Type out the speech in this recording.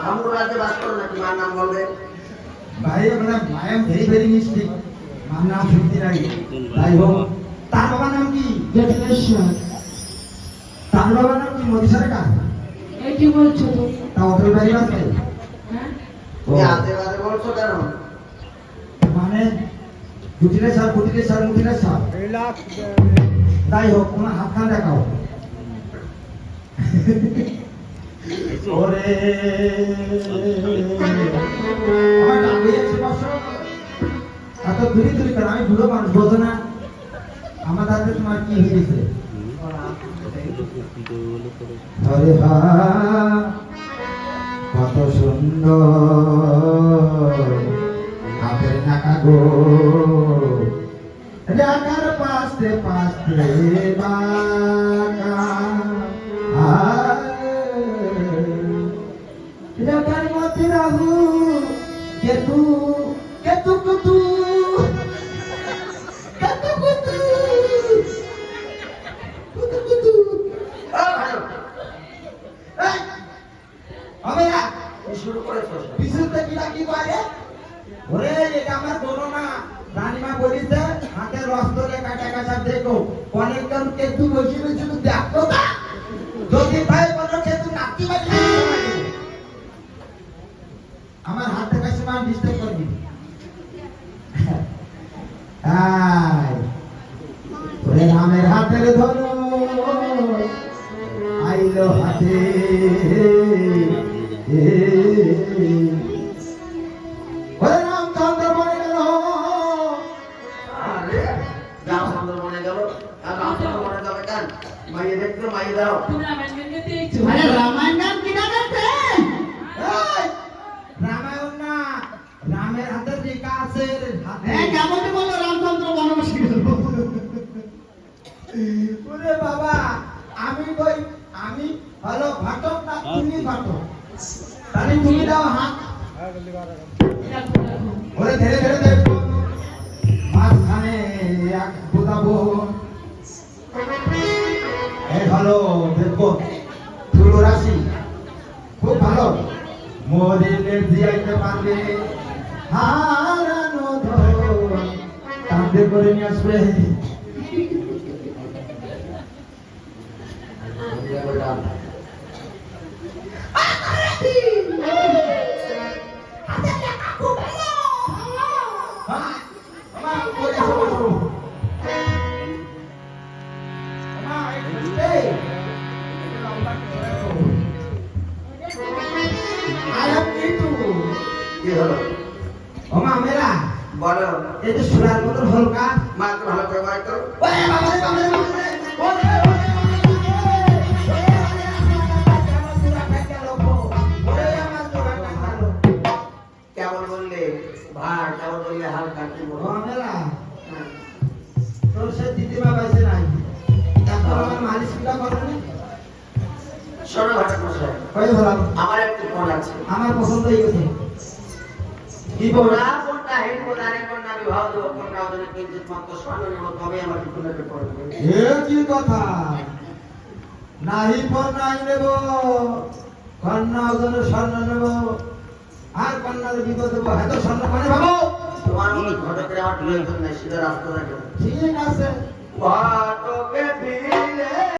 রাজ্যে বাস করো নাকি? মার নাম বলবে। ভাই আপনার I am very very mistake. মার নাম শুনতে নাই। তাই হোক, তার বাবার নাম কি? জটেশ্বর। তার বাবার নাম কি? মোদি সরকার। এই কি বলছো তো? তা অটল বাড়ি আছে? হ্যাঁ, তুমি আজে বাজে বলছো কেন? মানে মুদিরে স্যার তাই হোক, তোমার হাতখান দেখাও। ওরে আমার ডাক হয়েছে বসো। এত দূরে দূরে কেন? আমি বুড়ো মানুষ, বোঝো না আমার হাতে তোমার কি হয়েছে? আরে হা কত সুন্দর হাতের নাকা গো, ঢাকার পাশে পাশে বাঁকা, ঢাকার মধ্যে রাহু কেতু কেতু কুতু কেতু কুতু কুতু কুতু। হবে না শুরু করেছো? পিছুতে কি করে? ওরে এটা আমার কোনো না, রানীমা বলিছে হাতের রস্তলে কাটা কাটা দেখো, অনেক জন কেতু বসে বসে দেখো না, যদি ভাই কোনো কেতু নাকি বাড়ি আমার হাতে কাছে মান ডিস্টার্ব করবি। ওরে রামের হাতের ধনু আইলো হাতে, ওরে রামচন্দ্র বনে গেল। আরে রামচন্দ্র বনে গেল? আর রামচন্দ্র বনে যাবে কেন? মাইয়ে দেখতে মাইয়ে দাও। তুমি রামায়ণ গাইতে এইছো? আরে রামায়ণ গান কি না গাইছে? এই রামায়ণ না, রামের হাতের যে কাছের হাতে। কেমন বলো রামচন্দ্র বনবাসী গেল? ওরে বাবা, আমি কই আমি হলো ঘটক না তুমি ঘটক? তাহলে তুমি দাও হাত। ওরে ধীরে ধীরে দেখো, মাঝখানে এক বোতাবো। এই ভালো দেখো, তুলো রাশি খুব ভালো, মোদিনের জিয়াইতে পারবে, হারানো ধন কাঁধে করে নিয়ে আসবে। কি হলো? বলো। এই যে সুরার মতন হলকা মাকে ভালো করে বাই করো। ওরে বাবা রে বাবা রে বাবা রে, ওরে কেমন বললে ভাই? কেমন বললে হালকা? কি বলবো? তোর সে দিদিমা বাইসে নাই, তারপর আমার মালিশটা করবে। শোনো ঘটক মশাই, কই বললাম আমার একটু ফোন আছে। আমার পছন্দ হয়ে গেছে। কি বল? না কোনটা হেড কোনারে কোনটা বিবাহ দেব, কোনটা ওদের কিঞ্চিত মাত্র স্বর্ণ নেব, তবে আমার কোনটাকে পড়বে। এ কি কথা? নাহি পর নাই নেব, কন্যা ওজনে স্বর্ণ নেব, আর কন্যার বিপদ দেবো, এত স্বর্ণ মানে ভাবো। তোমার মতো ঘটকের আমার প্রয়োজন নাই, সেটা রাস্তা দেখো। ঠিক আছে। ঘটকে